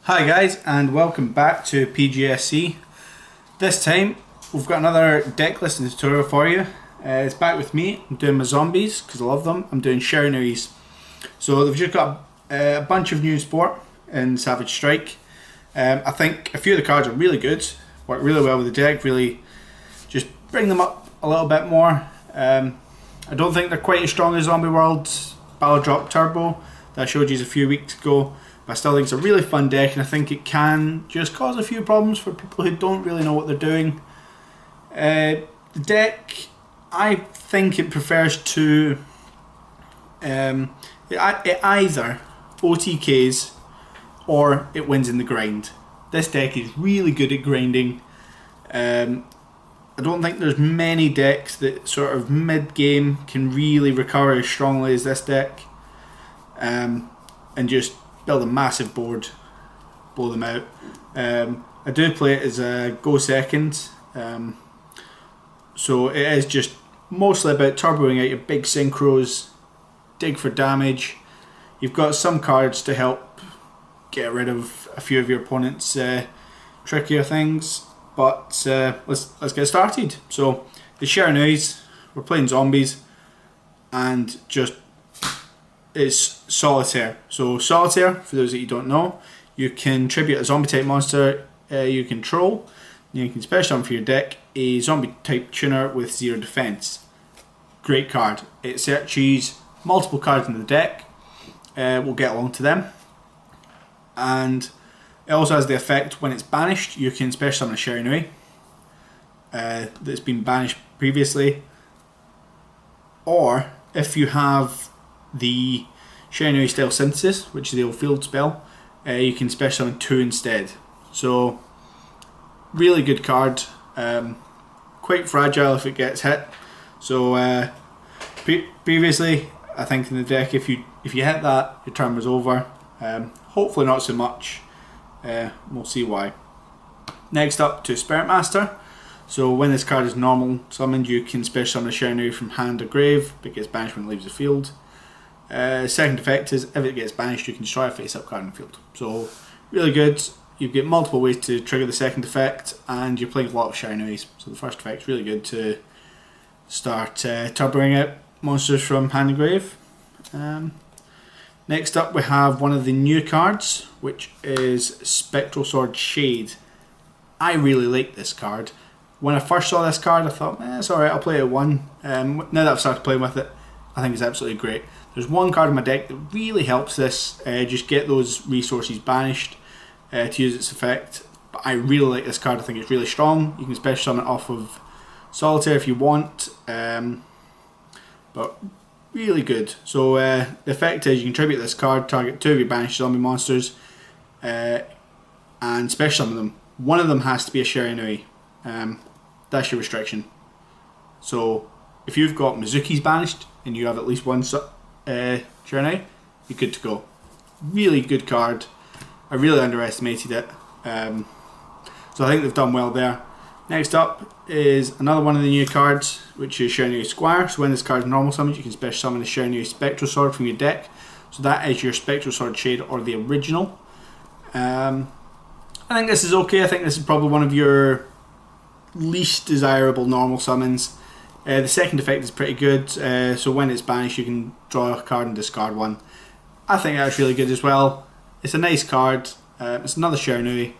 Hi guys, and welcome back to PGSC. This time we've got another deck listing tutorial for you. It's back with me. I'm doing my zombies because I love them. I'm doing Shiranuis. So they've just got a bunch of new support in Savage Strike. I think a few of the cards are really good, work really well with the deck, really just bring them up a little bit more. I don't think they're quite as strong as Zombie World's Battle Drop Turbo that I showed you a few weeks ago. But I still think it's a really fun deck, and I think it can just cause a few problems for people who don't really know what they're doing. The deck, I think it prefers to it either OTKs or it wins in the grind. This deck is really good at grinding. I don't think there's many decks that sort of mid-game can really recover as strongly as this deck, and just build a massive board, blow them out. I do play it as a go second, so it is just mostly about turboing out your big synchros, dig for damage. You've got some cards to help get rid of a few of your opponent's trickier things, but let's get started. So the Shiranuis, we're playing zombies, and just it's solitaire. So solitaire, for those that you don't know, you can tribute a zombie type monster you control. You can special summon for your deck a zombie type tuner with 0 defense. Great card. It searches multiple cards in the deck. We'll get along to them. And it also has the effect when it's banished, you can special summon a Shiranui that's been banished previously. Or if you have the Shiranui style synthesis, which is the old field spell, you can special summon 2 instead. So really good card, quite fragile if it gets hit. So previously, I think in the deck, if you hit that, your turn was over. Hopefully not so much. We'll see why. Next up to Spirit Master. So when this card is normal summoned, you can special summon a Shiranui from hand or grave, but it gets banished when it leaves the field. Second effect is if it gets banished, you can destroy a face-up card in the field. So really good. You get multiple ways to trigger the second effect, and you're playing a lot of Shiranuis. So the first effect is really good to start turboing out monsters from hand and grave. Next up we have one of the new cards, which is Spectral Sword Shade. I really like this card. When I first saw this card, I thought, it's alright, I'll play it one. Now that I've started playing with it, I think it's absolutely great. There's one card in my deck that really helps this, just get those resources banished to use its effect. But I really like this card, I think it's really strong. You can special summon it off of Solitaire if you want, but really good. So the effect is you can tribute this card, target 2 of your banished zombie monsters, and special summon them. One of them has to be a Shiranui. That's your restriction. So if you've got Mizuki's banished and you have at least one Shiranui, you're good to go. Really good card. I really underestimated it. So I think they've done well there. Next up is another one of the new cards, which is Shiranui Squire. So when this card is normal summoned, you can special summon a Shiranui Spectral Sword from your deck. So that is your Spectral Sword Shade, or the original. I think this is okay. I think this is probably one of your least desirable normal summons. The second effect is pretty good, so when it's banished you can draw a card and discard one. I think that's really good as well. It's a nice card. It's another Shiranui.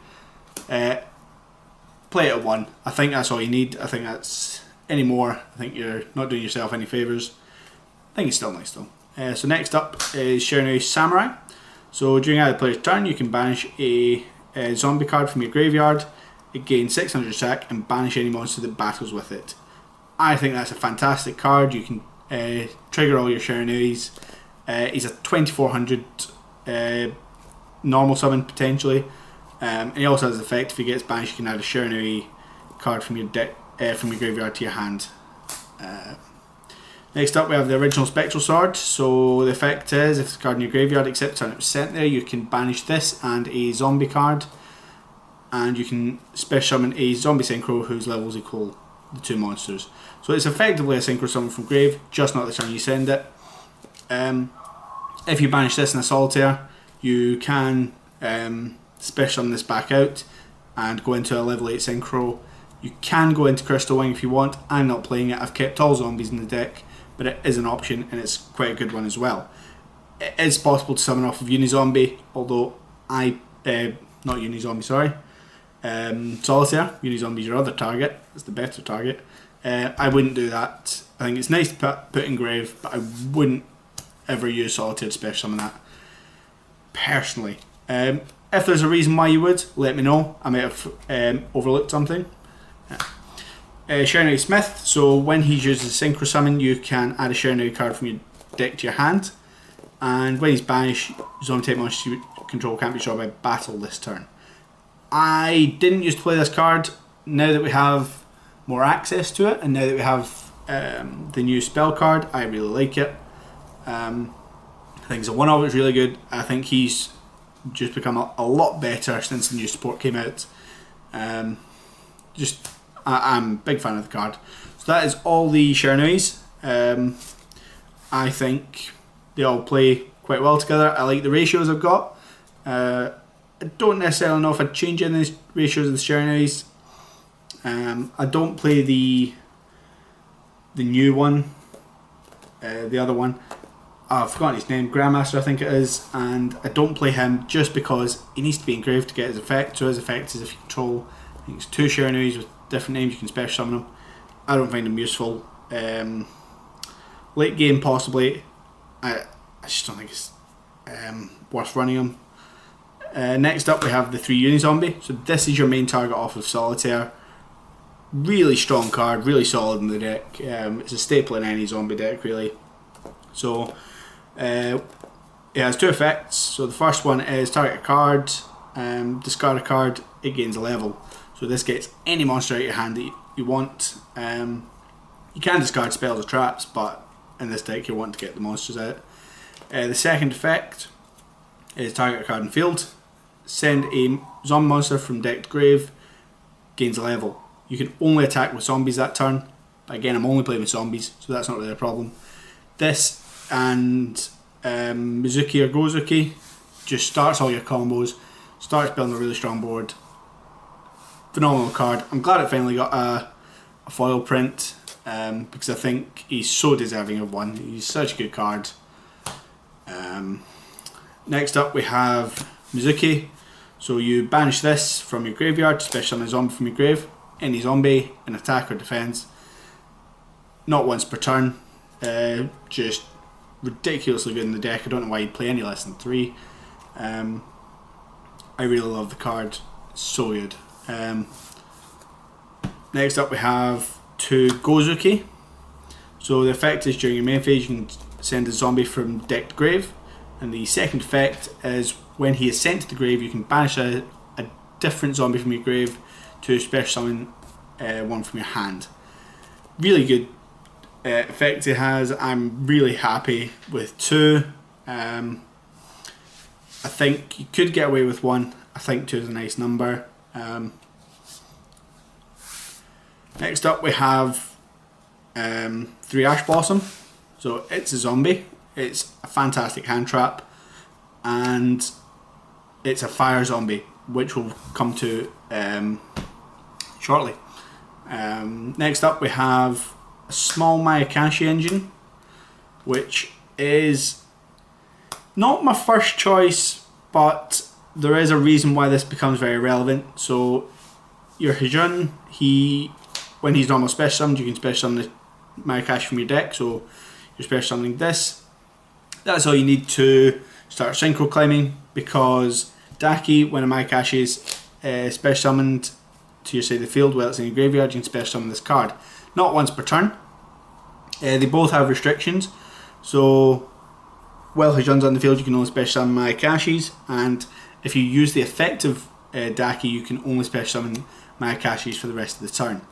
Play it at 1. I think that's all you need. I think that's any more, I think you're not doing yourself any favours. I think it's still nice though. So next up is Shiranui Samurai. So during either player's turn you can banish a zombie card from your graveyard. It gains 600 attack and banish any monster that battles with it. I think that's a fantastic card. You can trigger all your Shiranuis. He's a 2400 normal summon potentially, and he also has the effect if he gets banished you can add a Shiranui card from your deck from your graveyard to your hand. Next up we have the original Spectral Sword. So the effect is if the card in your graveyard accepts turn it was sent there, you can banish this and a zombie card, and you can special summon a zombie synchro whose levels equal the 2 monsters. So it's effectively a synchro summon from grave, just not the turn you send it. If you banish this in a solitaire, you can special summon this back out and go into a level 8 synchro. You can go into Crystal Wing if you want. I'm not playing it. I've kept all zombies in the deck, but it is an option and it's quite a good one as well. It is possible to summon off of Unizombie, although not Unizombie, sorry. Solitaire. Unizombie's your other target. It's the better target. I wouldn't do that. I think it's nice to put in Grave, but I wouldn't ever use Solitaire to special summon that, personally. If there's a reason why you would, let me know. I might have overlooked something. Shiranui Smith. So when he uses Synchro Summon, you can add a Shiranui card from your deck to your hand. And when he's banished, zombie type monsters you control can't be destroyed by battle this turn. I didn't used to play this card. Now that we have more access to it, and now that we have the new spell card, I really like it. I think it's a 1-0, it's really good. I think he's just become a lot better since the new support came out. I'm a big fan of the card. So that is all the Shiranuis. I think they all play quite well together. I like the ratios I've got. I don't necessarily know if I'd change any of the ratios of the Shiranuis. I don't play the new one, the other one. I've forgotten his name, Grandmaster I think it is, and I don't play him just because he needs to be engraved to get his effect. So his effect is if you control, I think it's 2 Shiranuis with different names, you can special summon them. I don't find them useful. Late game possibly, I just don't think it's worth running them. Next up we have the 3 Unizombie. So this is your main target off of Solitaire. Really strong card, really solid in the deck. It's a staple in any zombie deck really. So it has 2 effects. So the first one is target a card, discard a card, it gains a level. So this gets any monster out of your hand that you want. You can discard spells or traps, but in this deck you want to get the monsters out. The second effect is target a card in field, send a zombie monster from deck to grave, gains a level. You can only attack with zombies that turn, but again I'm only playing with zombies, so that's not really a problem. This and Mizuki or Gozuki just starts all your combos, starts building a really strong board. Phenomenal card. I'm glad it finally got a foil print, because I think he's so deserving of one. He's such a good card. Next up we have Mizuki. So you banish this from your graveyard to special summon a zombie from your grave. Any zombie in attack or defense. Not once per turn. Just ridiculously good in the deck. I don't know why you'd play any less than 3. I really love the card. It's so good. Next up we have 2 Gozuki. So the effect is during your main phase you can send a zombie from deck to grave, and the second effect is when he is sent to the grave you can banish a different zombie from your grave to special summon one from your hand. Really good effect it has. I'm really happy with 2. I think you could get away with 1. I think 2 is a nice number. Next up we have 3 Ash Blossom. So it's a zombie, it's a fantastic hand trap, and it's a fire zombie, which we'll come to shortly. Next up we have a small Mayakashi engine, which is not my first choice, but there is a reason why this becomes very relevant. So your Hijun, when he's normal special summoned, you can special summon the Mayakashi from your deck. So you're special summoning this. That's all you need to start synchro climbing, because Daki, when a Mayakashi is special summoned to your side of the field while it's in your graveyard, you can special summon this card. Not once per turn. They both have restrictions. So while Hijun's on the field you can only special summon Mayakashis, and if you use the effective Daki you can only special summon Mayakashis for the rest of the turn.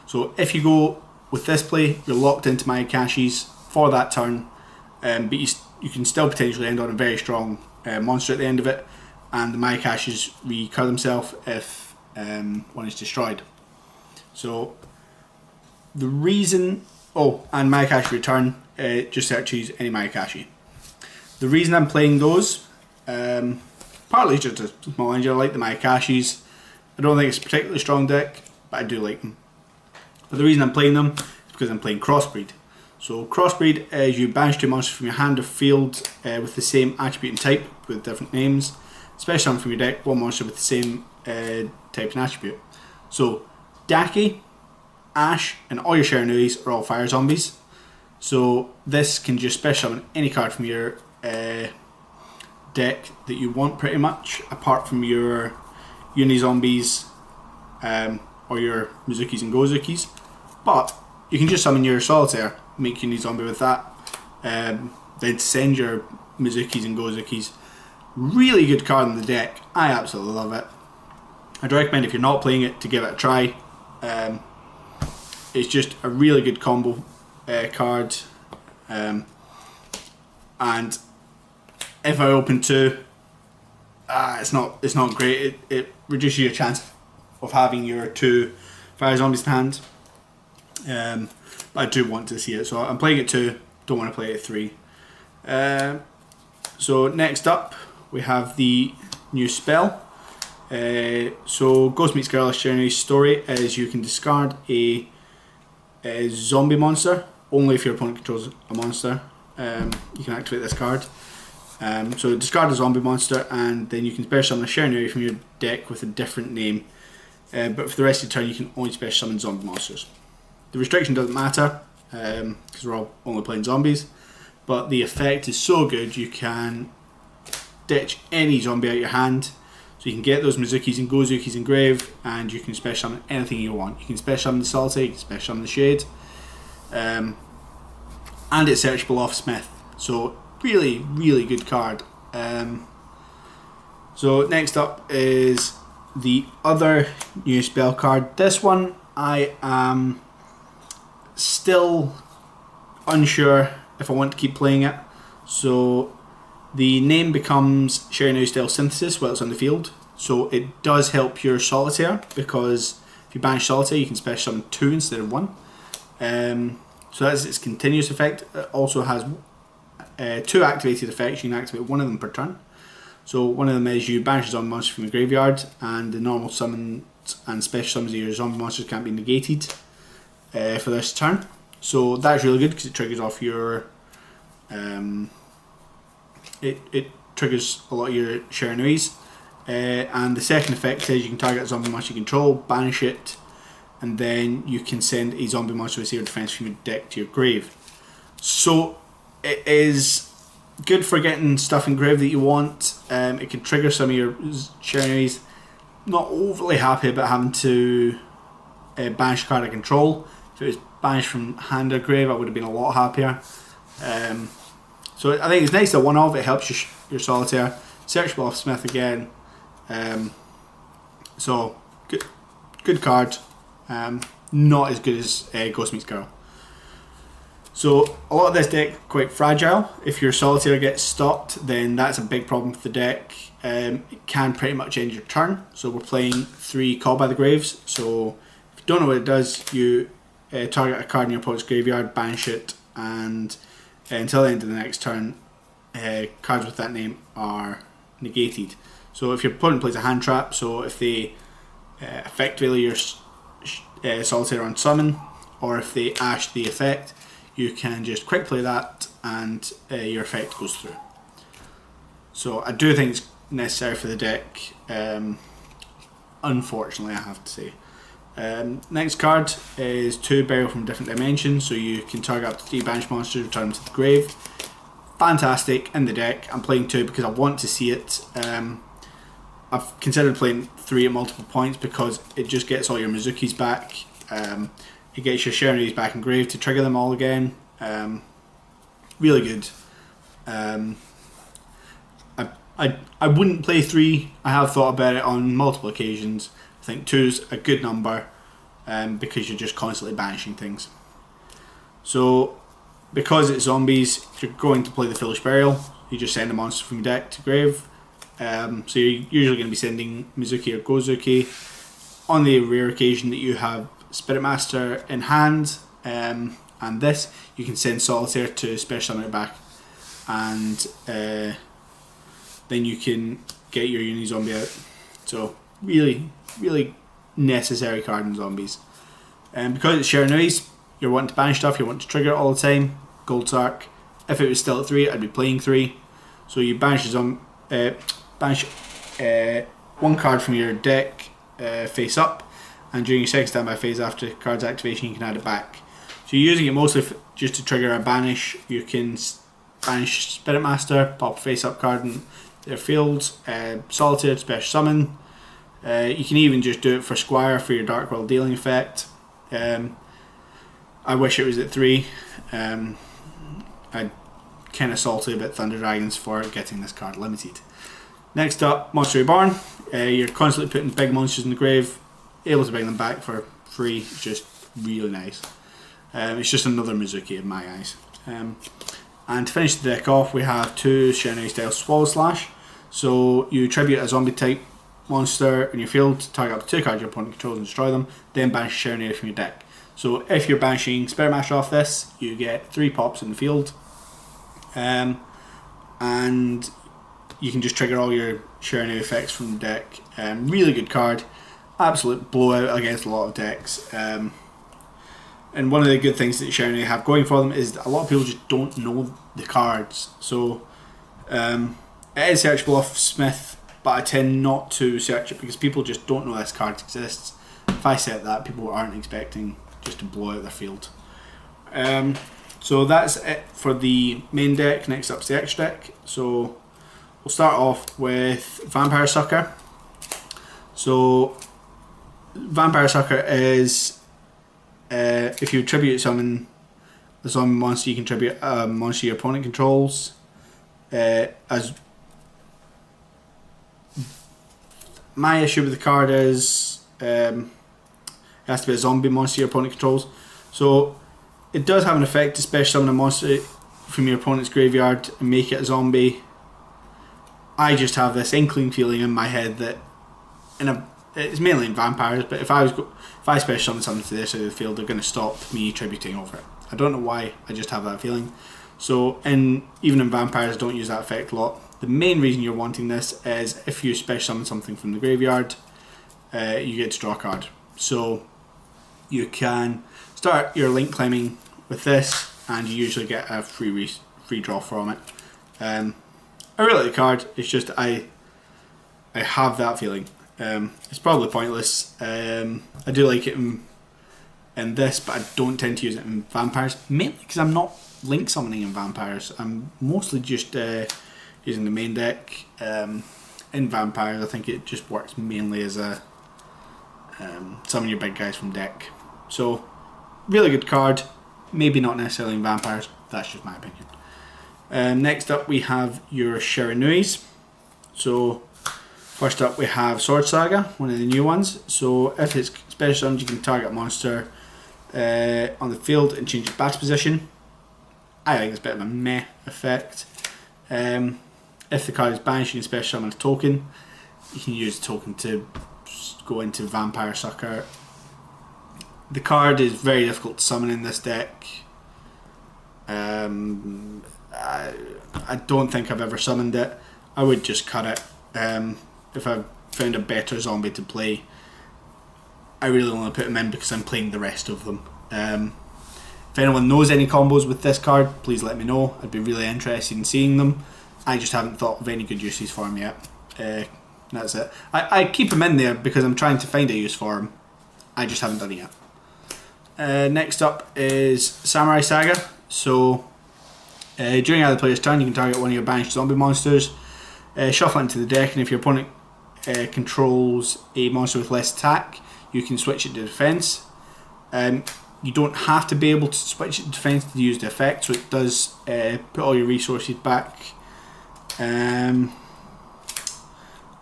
So if you go with this play, you're locked into Mayakashis for that turn, but you can still potentially end on a very strong monster at the end of it, and the Mayakashis recur themselves if one is destroyed. So the reason, and Mayakashi return, just search use any Mayakashi. The reason I'm playing those Partly just a small engine. I like the Mayakashis. I don't think it's a particularly strong deck, but I do like them. But the reason I'm playing them is because I'm playing Crossbreed. So Crossbreed is you banish 2 monsters from your hand or field with the same attribute and type with different names. Special summon from your deck 1 monster with the same type and attribute. So Daki, Ash and all your Shiranuis are all fire zombies. So this can just special summon any card from your deck that you want pretty much, apart from your Uni-zombies or your Mizukis and Gozukis. But you can just summon your Solitaire, make Uni-zombie with that, then send your Mizukis and Gozukis. Really good card in the deck. I absolutely love it. I'd recommend if you're not playing it to give it a try. It's just a really good combo card, and if I open 2, it's not great. It reduces your chance of having your 2 fire zombies in hand. But I do want to see it, so I'm playing it 2. Don't want to play it 3. So next up we have the new spell. So Ghost Meets Girl Shiranui story is you can discard a zombie monster only if your opponent controls a monster. You can activate this card. So discard a zombie monster and then you can special summon a Shiranui from your deck with a different name. But for the rest of the turn you can only special summon zombie monsters. The restriction doesn't matter because we're all only playing zombies, but the effect is so good you can ditch any zombie out your hand. So you can get those Mizukis and Gozukis in grave and you can special summon anything you want. You can special summon the Solitaire, you can special summon the Shade, and it's searchable off Smith. So really, really good card. So next up is the other new spell card. This one I am still unsure if I want to keep playing it. So the name becomes Shiranui Style Synthesis while it's on the field. So it does help your Solitaire because if you banish Solitaire you can special summon 2 instead of 1. So that's its continuous effect. It also has 2 activated effects. You can activate 1 of them per turn. So one of them is you banish a zombie monster from your graveyard and the normal summons and special summons of your zombie monsters can't be negated for this turn. So that's really good because it triggers off your it triggers a lot of your Shiranuis. And the second effect says you can target a zombie monster you control, banish it, and then you can send a zombie monster with 0 defense from your deck to your grave. So it is good for getting stuff in grave that you want. It can trigger some of your Shiranuis. Not overly happy about having to banish a card I control. If it was banished from hand or grave I would have been a lot happier. So I think it's nice that one of it helps your Solitaire. Searchable off Smith again. So good card. Not as good as Ghost Meets Girl. So a lot of this deck quite fragile. If your Solitaire gets stopped then that's a big problem for the deck. It can pretty much end your turn. So we're playing 3 Call by the Graves. So if you don't know what it does, you target a card in your opponent's graveyard, banish it, and until the end of the next turn cards with that name are negated. So if your opponent plays a hand trap, so if they effectively your Solitaire on summon, or if they ash the effect, you can just quick play that and your effect goes through. So I do think it's necessary for the deck, unfortunately I have to say. Next card is 2 Burial from Different Dimensions, so you can target up to 3 banished monsters, return them to the grave. Fantastic in the deck. I'm playing 2 because I want to see it. I've considered playing 3 at multiple points because it just gets all your Mizukis back. It gets your Shiranuis back in grave to trigger them all again. Really good. I wouldn't play 3. I have thought about it on multiple occasions. I think 2's a good number because you're just constantly banishing things. So because it's zombies, if you're going to play the Foolish Burial, you just send a monster from your deck to grave. So you're usually going to be sending Mizuki or Gozuki. On the rare occasion that you have Spirit Master in hand, and this, you can send Solitaire to special summon it back, and then you can get your uni zombie out. So really, really necessary card in zombies. And because it's Shiranui's, you're wanting to banish stuff, you're wanting to trigger it all the time. Gold Sark. If it was still at 3, I'd be playing 3. So you banish one card from your deck face up, and during your second standby phase after card's activation, you can add it back. So you're using it mostly just to trigger a banish. You can banish Spirit Master, pop a face up card in their field, Solitaire, special summon. You can even just do it for Squire for your Dark World dealing effect. I wish it was at 3. I kind of salty about Thunder Dragons for getting this card limited. Next up, Monster Reborn. You're constantly putting big monsters in the grave, able to bring them back for free. It's just really nice. It's just another Mizuki in my eyes. And to finish the deck off, we have 2 Shiranui style Swallow Slash. So you tribute a zombie type monster in your field, target up to 2 cards your opponent controls and destroy them, then banish Shiranui from your deck. So if you're banishing Spirit Master off this, you get 3 pops in the field. And you can just trigger all your Shiranui effects from the deck. Really good card. Absolute blowout against a lot of decks. And one of the good things that Shiranui have going for them is that a lot of people just don't know the cards. So it is searchable off Smith, but I tend not to search it because people just don't know this card exists. If I set that, people aren't expecting just to blow out their field. So that's it for the main deck. Next up is the extra deck. So we'll start off with Vampire Sucker. So Vampire Sucker is if you tribute summon a zombie monster, you can tribute a monster your opponent controls. As my issue with the card is it has to be a zombie monster your opponent controls. So it does have an effect to special summon a monster from your opponent's graveyard and make it a zombie. I just have this inkling feeling in my head that it's mainly in vampires, but if I special summon something to this side of the field, they're going to stop me tributing over it. I don't know why, I just have that feeling. So even in vampires, I don't use that effect a lot. The main reason you're wanting this is if you special summon something from the graveyard, you get to draw a card. So you can start your link climbing with this, and you usually get a free draw from it. I really like the card. It's just I have that feeling. It's probably pointless. I do like it in this, but I don't tend to use it in vampires, mainly because I'm not link summoning in vampires. I'm mostly just using the main deck. In vampires, I think it just works mainly as a summon your big guys from deck. So really good card, maybe not necessarily in vampires, that's just my opinion. Next up we have your Shiranuis. So first up we have Sword Saga, one of the new ones. So if it's special summoned, you can target a monster on the field and change its battle position. I think it's a bit of a meh effect. If the card is banished, you can special summon a token. You can use the token to go into Vampire Sucker. The card is very difficult to summon in this deck. I don't think I've ever summoned it. I would just cut it. If I found a better zombie to play, I really want to put him in because I'm playing the rest of them. If anyone knows any combos with this card, please let me know. I'd be really interested in seeing them. I just haven't thought of any good uses for him yet. That's it. I keep him in there because I'm trying to find a use for him. I just haven't done it yet. Next up is Samurai Saga. So during either player's turn, you can target one of your banished zombie monsters, shuffle it into the deck, and if your opponent controls a monster with less attack, you can switch it to defense. You don't have to be able to switch it to defense to use the effect, so it does put all your resources back.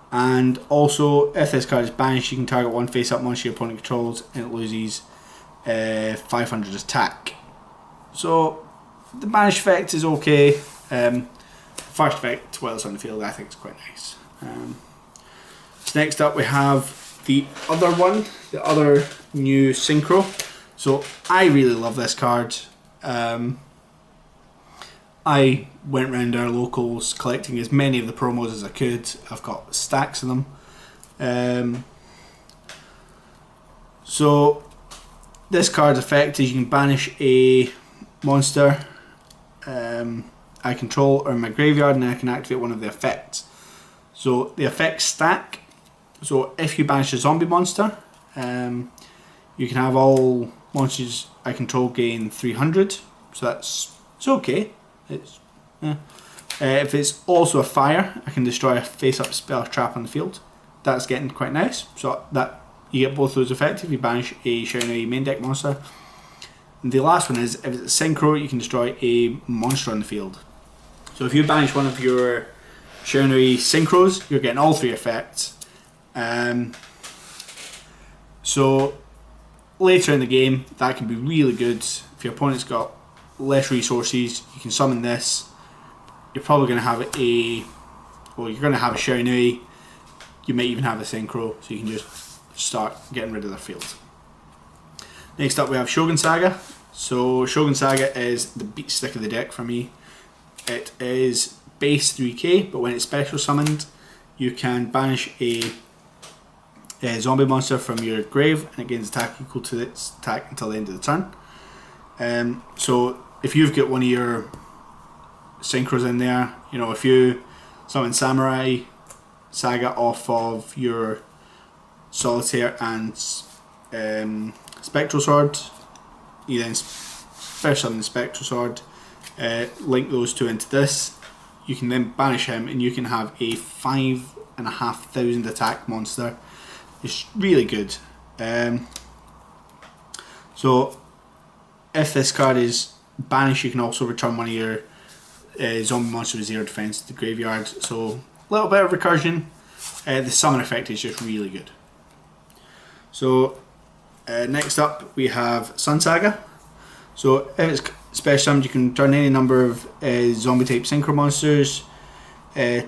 And also, if this card is banished, you can target one face-up monster your opponent controls, and it loses 500 attack. So the banish effect is okay. First effect, while it's on the field, I think it's quite nice. So next up we have the other one, the other new Synchro. So I really love this card. I I went round our locals collecting as many of the promos as I could. I've got stacks of them. So this card's effect is you can banish a monster I control or in my graveyard, and then I can activate one of the effects. So the effects stack. So if you banish a zombie monster, you can have all monsters I control gain 300. So it's okay. It's if it's also a fire, I can destroy a face-up spell trap on the field. That's getting quite nice. So that you get both those effects if you banish a Shiranui main deck monster. And the last one is if it's a synchro, you can destroy a monster on the field. So if you banish one of your Shiranui synchros, you're getting all three effects. So later in the game, that can be really good. If your opponent's got less resources, you can summon this. You're probably going to have you're going to have a Shiranui. You may even have a synchro, so you can just start getting rid of their field. Next up we have Shogun Saga. So Shogun Saga is the beat stick of the deck for me. It is base 3k, but when it's special summoned, you can banish a zombie monster from your grave, and it gains attack equal to its attack until the end of the turn. So if you've got one of your synchros in there, you know, if you summon Samurai Saga off of your Solitaire and Spectral Sword, you then special summon the Spectral Sword, link those two into this, you can then banish him and you can have a 5,500 attack monster. It's really good. So if this card is banished, you can also return one of your zombie monster with 0 defense to the graveyard. So a little bit of recursion. The summon effect is just really good. So next up we have Sun Saga. So if it's special summoned, you can turn any number of zombie type synchro monsters that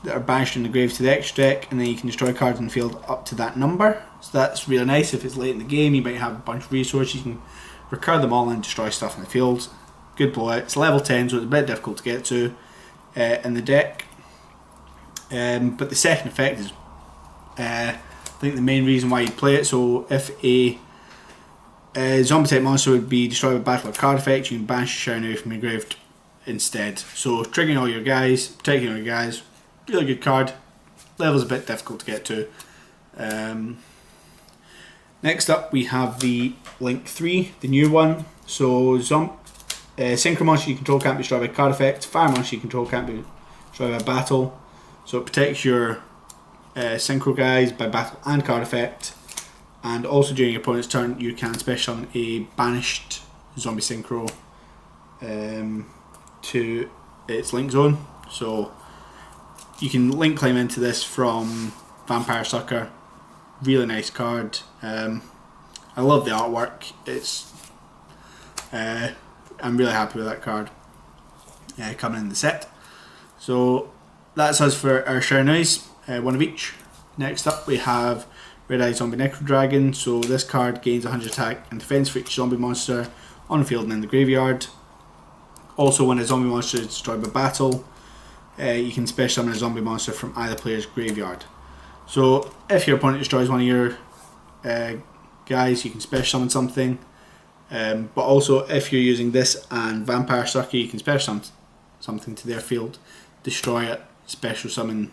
are banished in the grave to the extra deck, and then you can destroy cards in the field up to that number. So that's really nice. If it's late in the game, you might have a bunch of resources, you can recur them all and destroy stuff in the field. Good blowout. It's level 10, so it's a bit difficult to get to in the deck. But the second effect is I think the main reason why you play it. So if a zombie type monster would be destroyed with battle or card effect, you can banish Shiranui from your grave instead. So triggering all your guys, protecting all your guys, really good card. Level's a bit difficult to get to. Next up we have the Link 3, the new one. So synchro monster you control can't be destroyed by card effect, fire monster you control can't be destroyed by battle. So it protects your synchro guys by battle and card effect. And also during your opponent's turn, you can special summon a banished zombie synchro to its link zone. So you can link claim into this from Vampire Sucker. Really nice card. I love the artwork. It's I'm really happy with that card coming in the set. So that's us for our Shiranuis, one of each. Next up we have Red Eye Zombie Necro Dragon. So this card gains 100 attack and defense for each zombie monster on the field and in the graveyard. Also, when a zombie monster is destroyed by battle, you can special summon a zombie monster from either player's graveyard. So if your opponent destroys one of your guys, you can special summon something. But also if you're using this and Vampire Sucker, you can special summon something to their field, destroy it, special summon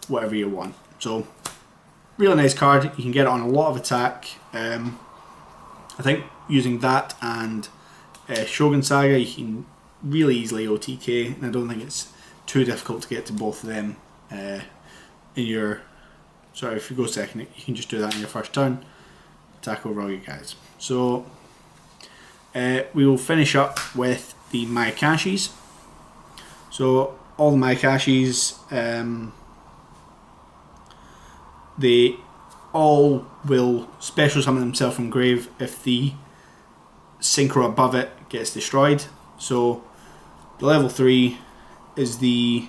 whatever you want. So really nice card. You can get it on a lot of attack. I think using that and Shogun Saga, you can really easily OTK, and I don't think it's too difficult to get to both of them in your. Sorry, if you go second, you can just do that in your first turn. Attack over all your guys. So we will finish up with the Mayakashis. So all the Mayakashis, they all will special summon themselves from grave if the synchro above it gets destroyed. So the level 3 is the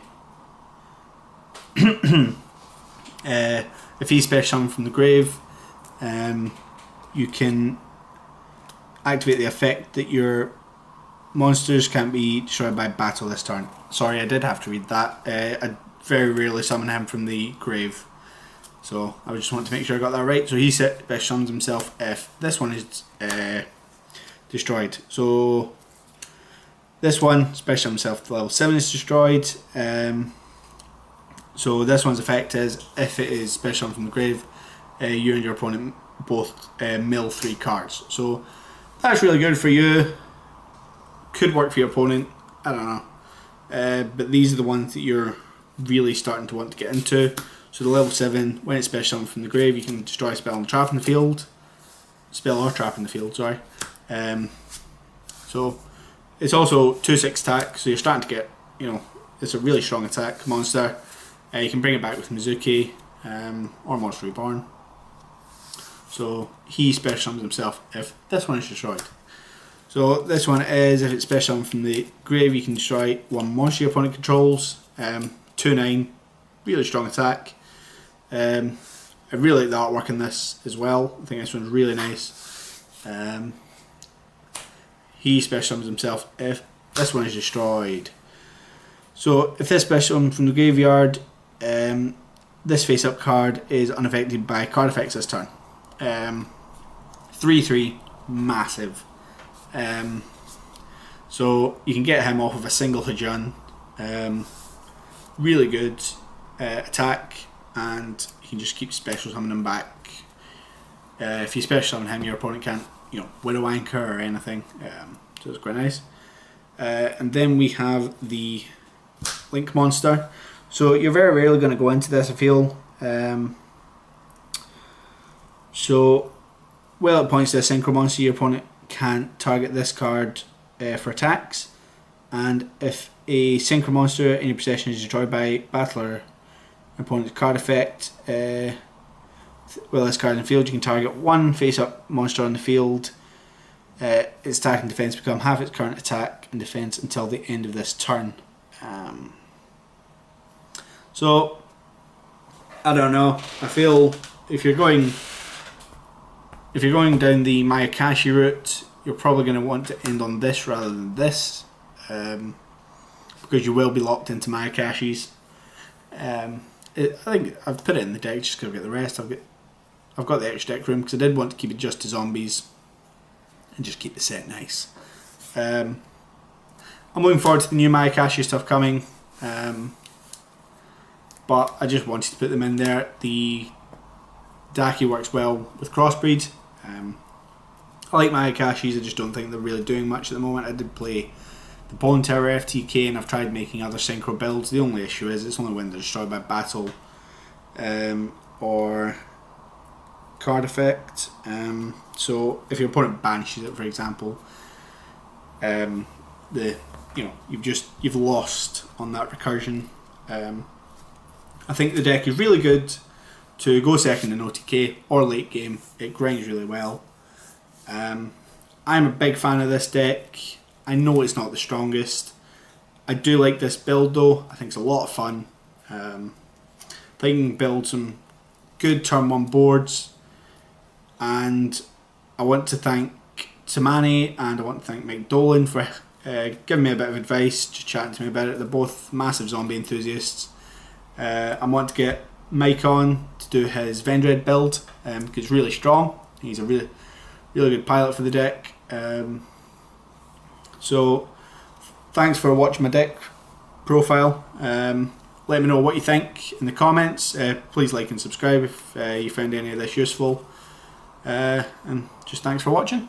if he's special summoned from the grave, you can activate the effect that your monsters can't be destroyed by battle this turn. Sorry, I did have to read that. I very rarely summon him from the grave, so I just want to make sure I got that right. So he special summons himself if this one is destroyed. So this one special summons himself to level 7 is destroyed. So this one's effect is if it is special summoned from the grave, you and your opponent both mill 3 cards. So that's really good for you. Could work for your opponent, I don't know. But these are the ones that you're really starting to want to get into. So the level 7, when it's special summoned from the grave, you can destroy a spell and trap in the field. Spell or trap in the field, sorry. So it's also 2/6 attack, so you're starting to get, it's a really strong attack monster. You can bring it back with Mizuki or Monster Reborn. So he special summons himself if this one is destroyed. So this one is if it's special summoned from the grave, you can destroy 1 monster your opponent controls. 2/9, really strong attack. I really like the artwork in this as well. I think this one's really nice. He special summons himself if this one is destroyed. So if this special summons from the graveyard, this face up card is unaffected by card effects this turn. 3/3, massive. So you can get him off of a single Hajun. Really good attack, and you can just keep special summoning him back. If you special summon him, your opponent can't, Widow Anchor or anything. So it's quite nice. And then we have the Link monster. So you're very rarely going to go into this, I feel. So, well, it points to a synchro monster, your opponent can't target this card for attacks. And if a synchro monster in your possession is destroyed by battle or opponent's card effect, well, this card in the field, you can target 1 face-up monster on the field. Its attack and defense become half its current attack and defense until the end of this turn. So, I don't know. I feel if you're going down the Mayakashi route, you're probably going to want to end on this rather than this, because you will be locked into Mayakashis. I think I've put it in the deck just because I've got the rest. I've got the extra deck room because I did want to keep it just to zombies and just keep the set nice. I'm looking forward to the new Mayakashi stuff coming, but I just wanted to put them in there. The Daki works well with crossbreed. I like Mayakashis, I just don't think they're really doing much at the moment. I did play the Bone Tower FTK and I've tried making other synchro builds. The only issue is it's only when they're destroyed by battle or card effect. So if your opponent banishes it, for example, you've lost on that recursion. I think the deck is really good to go second in OTK or late game. It grinds really well. I'm a big fan of this deck. I know it's not the strongest. I do like this build though. I think it's a lot of fun. I think you can build some good turn 1 boards, and I want to thank Tamani and I want to thank Mike Dolan for giving me a bit of advice, just chatting to me about it. They're both massive zombie enthusiasts. I want to get Mike on to do his Vendread build because it's really strong. He's a really good pilot for the deck. So thanks for watching my deck profile. Let me know what you think in the comments. Please like and subscribe if you found any of this useful. And just thanks for watching.